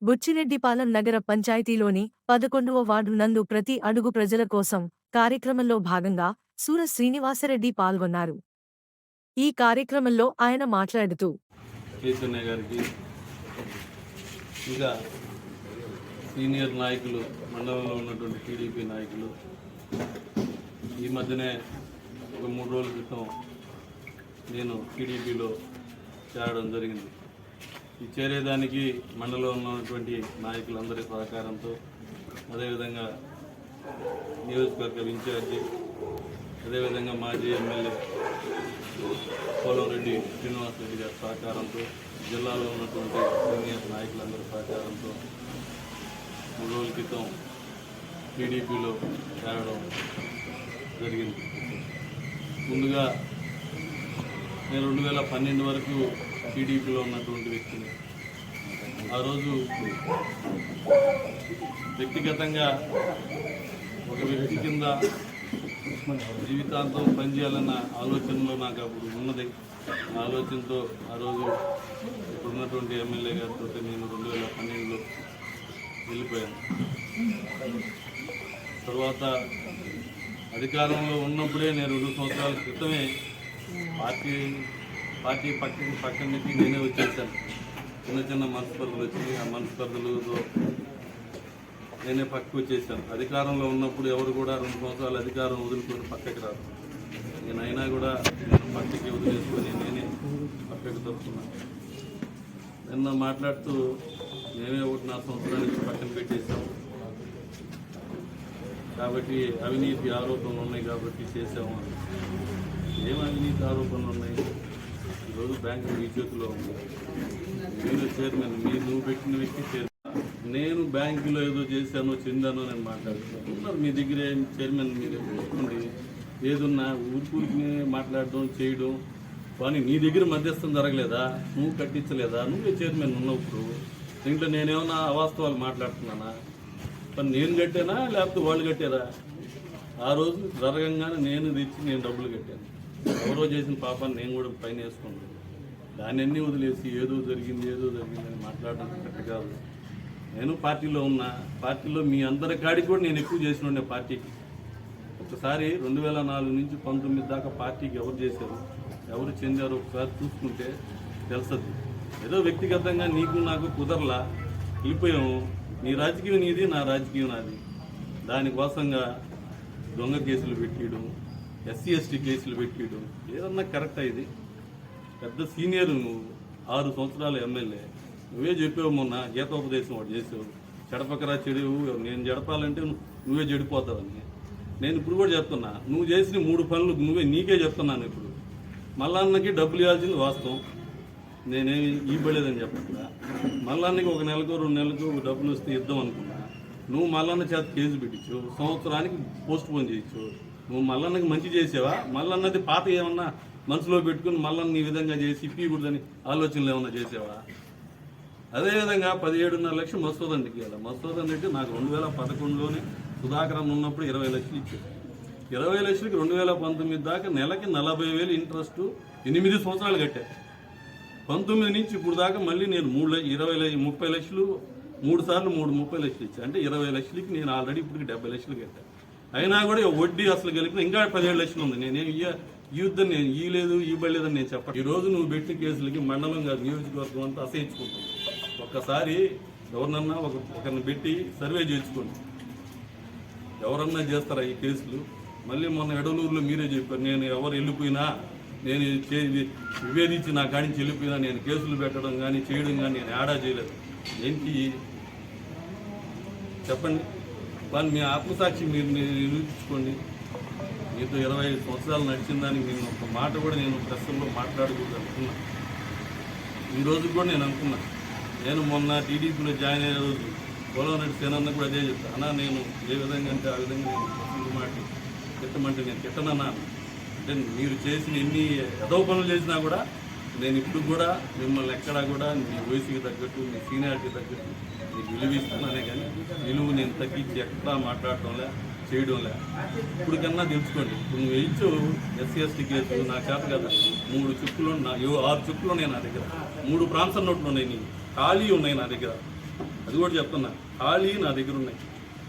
బుచ్చిరెడ్డిపాలెం నగర పంచాయతీలోని 11వ వార్డు నందు ప్రతి అడుగు ప్రజల కోసం కార్యక్రమంలో భాగంగా సూర శ్రీనివాసరెడ్డి పాల్గొన్నారు. ఈ కార్యక్రమంలో ఆయన మాట్లాడుతూ చైతన్య గారికి ఇంకా సీనియర్ నాయకులు, మండలంలో ఉన్నటువంటి టీడీపీ నాయకులు ఈ మధ్యనే ఒక 3 రోజుల క్రితం నేను టీడీపీలో చేరడం జరిగింది. ఈ చేరేదానికి మండలంలో ఉన్నటువంటి నాయకులందరి సహకారంతో, అదేవిధంగా నియోజకవర్గ ఇన్ఛార్జి, అదేవిధంగా మాజీ ఎమ్మెల్యే పోలంరెడ్డి శ్రీనివాసరెడ్డి గారి సహకారంతో, జిల్లాలో ఉన్నటువంటి సీనియర్ నాయకులందరి సహకారంతో 3 రోజుల క్రితం టీడీపీలో చేరడం జరిగింది. ముందుగా నేను 2012 వరకు టీడీపీలో ఉన్నటువంటి వ్యక్తిని. ఆ రోజు వ్యక్తిగతంగా ఒక వ్యక్తి కింద జీవితాంతం పనిచేయాలన్న ఆలోచనలో నాకు అప్పుడు ఉన్నది. ఆలోచనతో ఆ రోజు ఇప్పుడున్నటువంటి ఎమ్మెల్యే గారితో నేను 2012లో వెళ్ళిపోయాను. తర్వాత అధికారంలో ఉన్నప్పుడే నేను 2 సంవత్సరాల క్రితమే పార్టీ పక్కన నుంచి నేనే వచ్చేసాను. చిన్న మనస్పర్ధలు వచ్చి ఆ మనస్పర్ధలతో నేనే పక్కకు వచ్చేసాను. అధికారంలో ఉన్నప్పుడు ఎవరు కూడా 2 సంవత్సరాలు అధికారం వదులుకొని పక్కకి రాదు. నేనైనా కూడా నేను పక్కకి వదిలేసుకొని నేనే పక్కకు తప్పుకున్నాను. నిన్న మాట్లాడుతూ మేమే 1.5 సంవత్సరాల నుంచి పక్కన పెట్టేశాము కాబట్టి అవినీతి ఆరోపణలు ఉన్నాయి కాబట్టి చేసాము. ఏం అవినీతి ఆరోపణలు ఉన్నాయి? ఈరోజు బ్యాంకు మీ చేతిలో ఉంది. మీరు చైర్మన్, నువ్వు పెట్టిన వ్యక్తి చైర్మన్. నేను బ్యాంకులో ఏదో చేశానో చెందానో నేను మాట్లాడుతున్నాను. మీ దగ్గర చైర్మన్ మీరు పెట్టుకోండి. ఏదున్నా ఊరికి మాట్లాడడం చేయడం కానీ నీ దగ్గర మధ్యస్థం జరగలేదా? నువ్వు కట్టించలేదా? నువ్వే చైర్మన్ ఉన్నప్పుడు దీంట్లో నేనేమన్నా అవాస్తవాలు మాట్లాడుతున్నానా? కానీ నేను కట్టానా లేకపోతే వాళ్ళు కట్టారా? ఆ రోజు జరగంగానే నేను తెచ్చి నేను డబ్బులు కట్టాను. ఎవరో చేసిన పాపాన్ని నేను కూడా పైన వేసుకున్నాను. దాన్ని అన్నీ వదిలేసి ఏదో జరిగింది అని మాట్లాడడం కరెక్ట్ కాదు. నేను పార్టీలో ఉన్నా. పార్టీలో మీ అందరి కాడికి కూడా నేను ఎక్కువ చేసిన ఉండే పార్టీకి. ఒకసారి 2004 నుంచి 19 దాకా పార్టీకి ఎవరు చేశారు, ఎవరు చెందారో ఒకసారి చూసుకుంటే తెలుస్తుంది. ఏదో వ్యక్తిగతంగా నీకు నాకు కుదరలా వెళ్ళిపోయాము. నీ రాజకీయం నీది, నా రాజకీయం నాది. దానికోసంగా దొంగ కేసులు పెట్టియడం, ఎస్సీ ఎస్టీ కేసులు పెట్టియడం ఏదన్నా కరెక్టా? ఇది పెద్ద సీనియర్, నువ్వు 6 సంవత్సరాల ఎమ్మెల్యే. నువ్వే చెప్పావు మొన్న గీతోపదేశం వాడు చేసావు. చెడపకరా చెడువు, నేను జడపాలంటే నువ్వే చెడిపోతావని. నేను ఇప్పుడు కూడా చెప్తున్నా, నువ్వు చేసిన 3 పనులు నీకే చెప్తున్నాను. ఇప్పుడు మల్లన్నకి డబ్బులు ఇవ్వాల్సింది వాస్తవం, నేనేమి ఇవ్వలేదని చెప్పట్లా. మల్లన్నకి 1 నెలకు 2 నెలలకు డబ్బులు వస్తే ఇద్దాం అనుకున్నా. నువ్వు మల్లన్న చేత కేసు పెట్టించు, సంవత్సరానికి పోస్ట్ పోన్ చేయొచ్చు. నువ్వు మల్లన్నకి మంచి చేసావా? మల్లన్నది పాత ఏమన్నా మనసులో పెట్టుకుని మల్లన్న ఈ విధంగా చేసి ఇప్పకూడదని ఆలోచనలు ఏమన్నా చేసావా? అదేవిధంగా 17.5 లక్షలు మసూదండికి ఇవ్వాలి. మసూదండి నాకు 2011లోనే సుధాకరన్ ఉన్నప్పుడు 20 లక్షలు ఇచ్చాడు. 20 లక్షలకి 2019 దాకా నెలకి 40,000 ఇంట్రెస్ట్ 8 సంవత్సరాలు కట్టారు. 19 నుంచి ఇప్పుడు దాకా మళ్ళీ నేను 30 లక్షలు 3 సార్లు 30 లక్షలు ఇచ్చాను. అంటే 20 లక్షలకి నేను ఆల్రెడీ ఇప్పుడు 70 లక్షలు కట్టాను. అయినా కూడా వడ్డీ అసలు కలిపిన ఇంకా 17 లక్షలు ఉంది. నేనేం ఇవ్వద్దని, నేను ఇవ్వలేదని నేను చెప్పను. ఈరోజు నువ్వు పెట్టిన కేసులకి మండలం కాదు నియోజకవర్గం అంతా అసహించుకుంటాను. ఒక్కసారి ఎవరినన్నా ఒకరిని పెట్టి సర్వే చేయించుకోండి. ఎవరన్నా చేస్తారా ఈ కేసులు? మళ్ళీ మొన్న ఎడలూరులో మీరే చెప్పారు, నేను ఎవరు వెళ్ళిపోయినా, నేను విభేదించి నా కాడించి వెళ్ళిపోయినా నేను కేసులు పెట్టడం కానీ చేయడం కానీ నేను ఆడా చేయలేదు. ఏంటి చెప్పండి? వాళ్ళు మీ ఆత్మసాక్షి మీరు నిరూపించుకోండి. మీతో 25 సంవత్సరాలు నడిచిన దానికి నేను ఒక మాట కూడా నేను ప్రశ్నలో మాట్లాడకూడదు అనుకున్నా. ఈ రోజు కూడా నేను అనుకున్నా. నేను మొన్న టీడీపీలో జాయిన్ అయ్యే రోజు పోలంరెడ్డి సేనన్న కూడా అదే చెప్తాను. అన్నా నేను ఏ విధంగా అంటే ఆ విధంగా నేను మాట తిట్టమంటే నేను తిట్టనన్నా. అంటే మీరు చేసిన ఎన్ని ఎదవ పనులు చేసినా కూడా నేను ఇప్పుడు కూడా మిమ్మల్ని ఎక్కడా కూడా మీ వయసుకి తగ్గట్టు, మీ సీనియారిటీ తగ్గట్టు నీకు విలువిస్తాననే కానీ విలువ నేను తగ్గించి ఎక్కడా మాట్లాడటంలే, చేయడంలే. ఇప్పుడు కన్నా తెలుసుకోండి. ఇప్పుడు నువ్వు వేయించు ఎస్సీ ఎస్టీ కేసు నా చేత కదా 3 చుక్కులు 6 చుక్కులు ఉన్నాయి నా దగ్గర. 3 ప్రాన్సర్ నోట్లు ఉన్నాయి, నీకు ఖాళీ ఉన్నాయి నా దగ్గర. అది కూడా చెప్తున్నా, ఖాళీ నా దగ్గర ఉన్నాయి.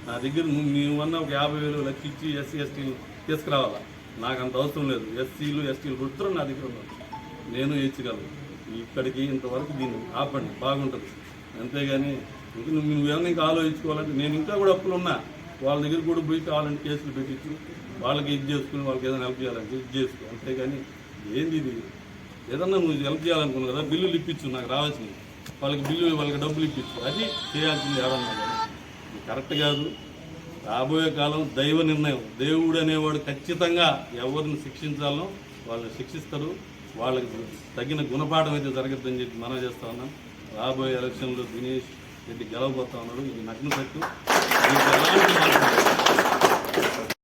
నా దగ్గర నువ్వన్నా ఒక 50,000 లక్ష ఇచ్చి ఎస్సీ ఎస్టీలు తీసుకురావాలా, నాకు అంత అవసరం లేదు. ఎస్సీలు ఎస్టీలు వృత్తులు నా దగ్గర ఉన్నారు, నేను ఇచ్చగలను. ఇక్కడికి ఇంతవరకు దీన్ని ఆపండి, బాగుంటుంది. అంతేగాని ఇంకా నువ్వేమన్నా ఇంకా ఆలోచించుకోవాలంటే నేను ఇంకా కూడా అప్పులు ఉన్నా, వాళ్ళ దగ్గర కూడా పోయి కావాలంటే కేసులు పెట్టించి వాళ్ళకి ఇది చేసుకుని వాళ్ళకి ఏదైనా హెల్ప్ చేయాలంటే ఇది చేసుకో. అంతేగాని ఏంది ఇది? ఏదన్నా నువ్వు హెల్ప్ చేయాలనుకున్నావు కదా, బిల్లులు ఇప్పించు, నాకు రావాల్సింది వాళ్ళకి డబ్బులు ఇప్పించు, అది చేయాల్సింది. ఏడన్నా కానీ ఇది కరెక్ట్ కాదు. రాబోయే కాలం దైవ నిర్ణయం. దేవుడు అనేవాడు ఖచ్చితంగా ఎవరిని శిక్షించాలో వాళ్ళని శిక్షిస్తారు. వాళ్ళకి తగిన గుణపాఠం అయితే జరగద్దని చెప్పి మనం చేస్తా ఉన్నాం. రాబోయే ఎలక్షన్లో దినేష్ రెడ్డి గెలవబోతా ఉన్నాడు. ఇది నగ్న సత్యం. దీనికి ఎలాంటి మార్పు లేదు.